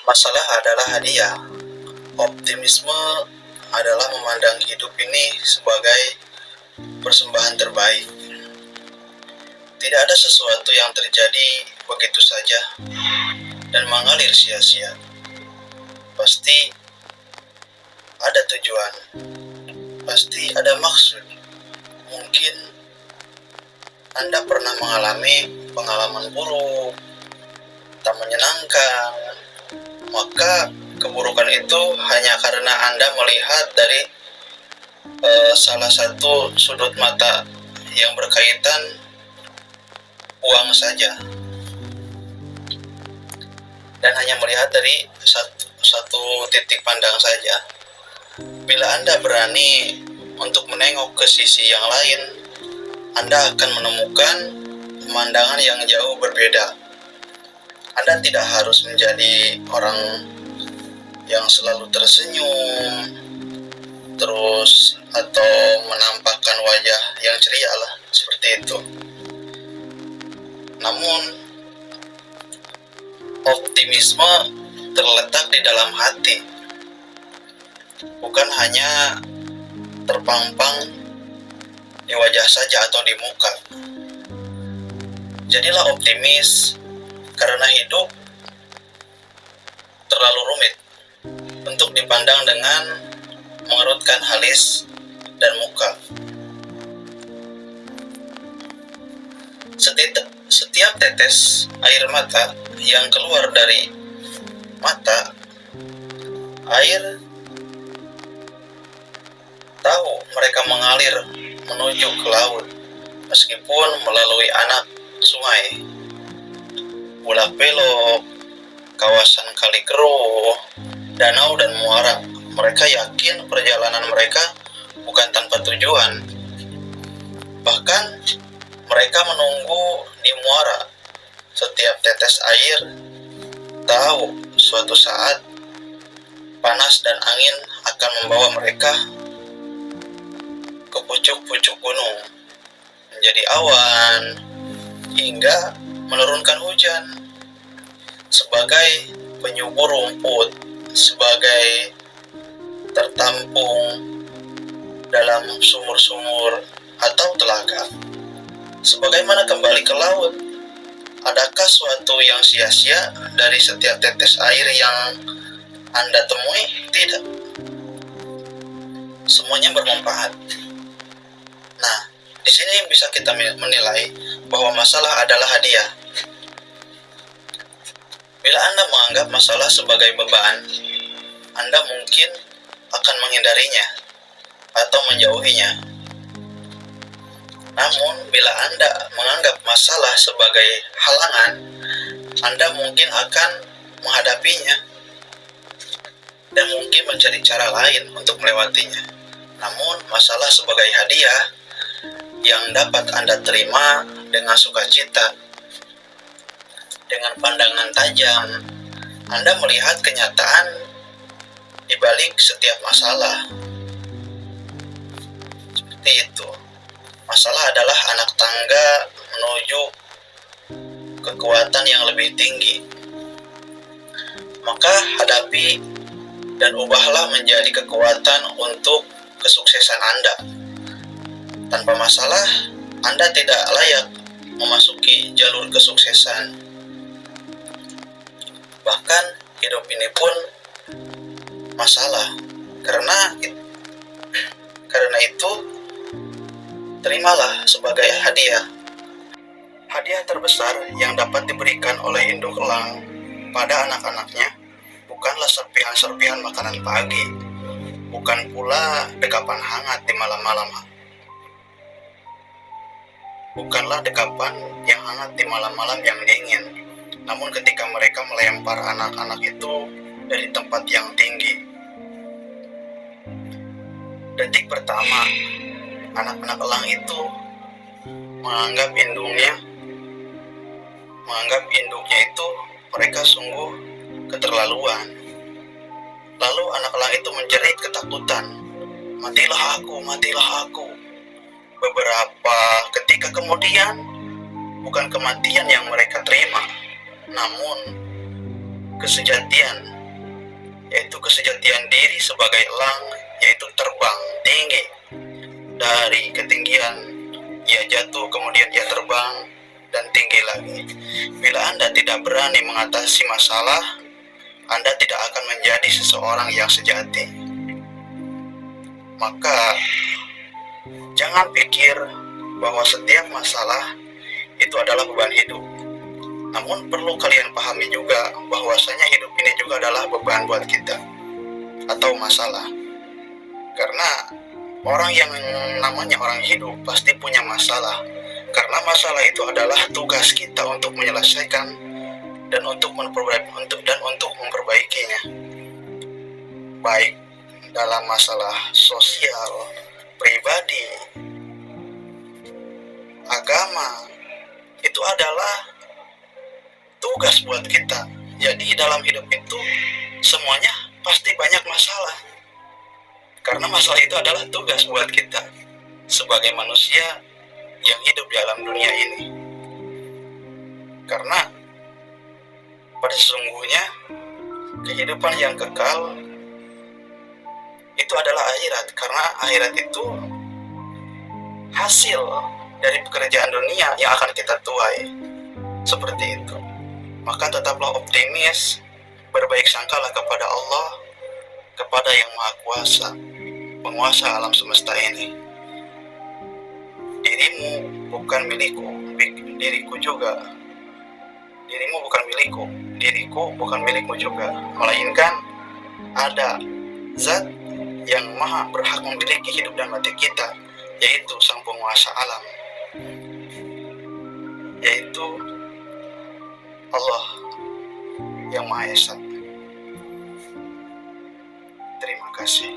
Masalah adalah hadiah. Optimisme adalah memandang hidup ini sebagai persembahan terbaik. Tidak ada sesuatu yang terjadi begitu saja dan mengalir sia-sia. Pasti ada tujuan, pasti ada maksud. Mungkin Anda pernah mengalami pengalaman buruk, tak menyenangkan, maka keburukan itu hanya karena Anda melihat dari salah satu sudut mata yang berkaitan uang saja, dan hanya melihat dari satu titik pandang saja. Bila Anda berani untuk menengok ke sisi yang lain, Anda akan menemukan pemandangan yang jauh berbeda. Anda tidak harus menjadi orang yang selalu tersenyum terus atau menampakkan wajah yang ceria lah, seperti itu. Namun optimisme terletak di dalam hati, bukan hanya terpampang di wajah saja atau di muka. Jadilah optimis, karena hidup terlalu rumit untuk dipandang dengan mengerutkan alis dan muka. Setiap tetes air mata yang keluar dari mata, air tahu mereka mengalir menuju ke laut, meskipun melalui anak sungai, Bulak Belok, kawasan Kali Keruh, danau dan muara. Mereka yakin perjalanan mereka bukan tanpa tujuan. Bahkan mereka menunggu di muara. Setiap tetes air tahu suatu saat panas dan angin akan membawa mereka ke pucuk-pucuk gunung, menjadi awan, hingga menurunkan hujan sebagai penyubur rumput, sebagai tertampung dalam sumur-sumur atau telaga. Sebagaimana kembali ke laut, adakah suatu yang sia-sia dari setiap tetes air yang Anda temui? Tidak. Semuanya bermanfaat. Nah, di sini bisa kita menilai bahwa masalah adalah hadiah. Bila Anda menganggap masalah sebagai beban, Anda mungkin akan menghindarinya atau menjauhinya. Namun, bila Anda menganggap masalah sebagai halangan, Anda mungkin akan menghadapinya dan mungkin mencari cara lain untuk melewatinya. Namun, masalah sebagai hadiah yang dapat Anda terima dengan sukacita, dengan pandangan tajam. Anda melihat kenyataan di balik setiap masalah. Seperti itu. Masalah adalah anak tangga menuju kekuatan yang lebih tinggi. Maka hadapi dan ubahlah menjadi kekuatan untuk kesuksesan Anda. Tanpa masalah, Anda tidak layak memasuki jalur kesuksesan. Bahkan hidup ini pun masalah. Karena itu, terimalah sebagai hadiah. Hadiah terbesar yang dapat diberikan oleh induk elang pada anak-anaknya bukanlah serpihan-serpihan makanan pagi, bukan pula dekapan hangat di malam-malam. Bukanlah dekapan yang hangat di malam-malam yang dingin, namun ketika mereka melempar anak-anak itu dari tempat yang tinggi. Detik pertama, anak-anak elang itu menganggap induknya itu mereka sungguh keterlaluan. Lalu anak elang itu menjerit ketakutan, "Matilah aku, matilah aku." Beberapa ketika kemudian, bukan kematian yang mereka terima, namun kesejatian yaitu kesejatian diri sebagai elang, yaitu terbang tinggi dari ketinggian. Ia jatuh, kemudian ia terbang dan tinggi lagi. Bila Anda tidak berani mengatasi masalah, Anda tidak akan menjadi seseorang yang sejati. Maka jangan pikir bahwa setiap masalah itu adalah beban hidup. Namun perlu kalian pahami juga bahwasanya hidup ini juga adalah beban buat kita atau masalah. Karena orang yang namanya orang hidup pasti punya masalah. Karena masalah itu adalah tugas kita untuk menyelesaikan dan untuk memperbaikinya. Baik dalam masalah sosial, pribadi, agama, itu adalah tugas buat kita. Jadi dalam hidup itu semuanya pasti banyak masalah. Karena masalah itu adalah tugas buat kita sebagai manusia yang hidup di alam dunia ini. Karena pada sesungguhnya kehidupan yang kekal itu adalah akhirat. Karena akhirat itu hasil dari pekerjaan dunia yang akan kita tuai. Seperti itu. Maka tetaplah optimis, berbaik sangkalah kepada Allah, kepada Yang Maha Kuasa, penguasa alam semesta ini. Dirimu bukan milikku, diriku juga. Dirimu bukan milikku, diriku bukan milikmu juga. Melainkan ada zat yang maha berhak memiliki hidup dan mati kita, yaitu sang penguasa alam, yaitu Allah yang Maha Esa. Terima kasih.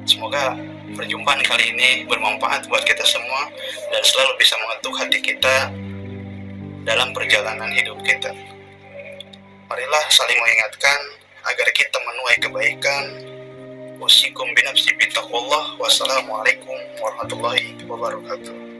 Semoga perjumpaan kali ini bermanfaat buat kita semua dan selalu bisa mengetuk hati kita dalam perjalanan hidup kita. Marilah saling mengingatkan agar kita menuai kebaikan. Usikum binafsi bittaqwallah. Wassalamualaikum warahmatullahi wabarakatuh.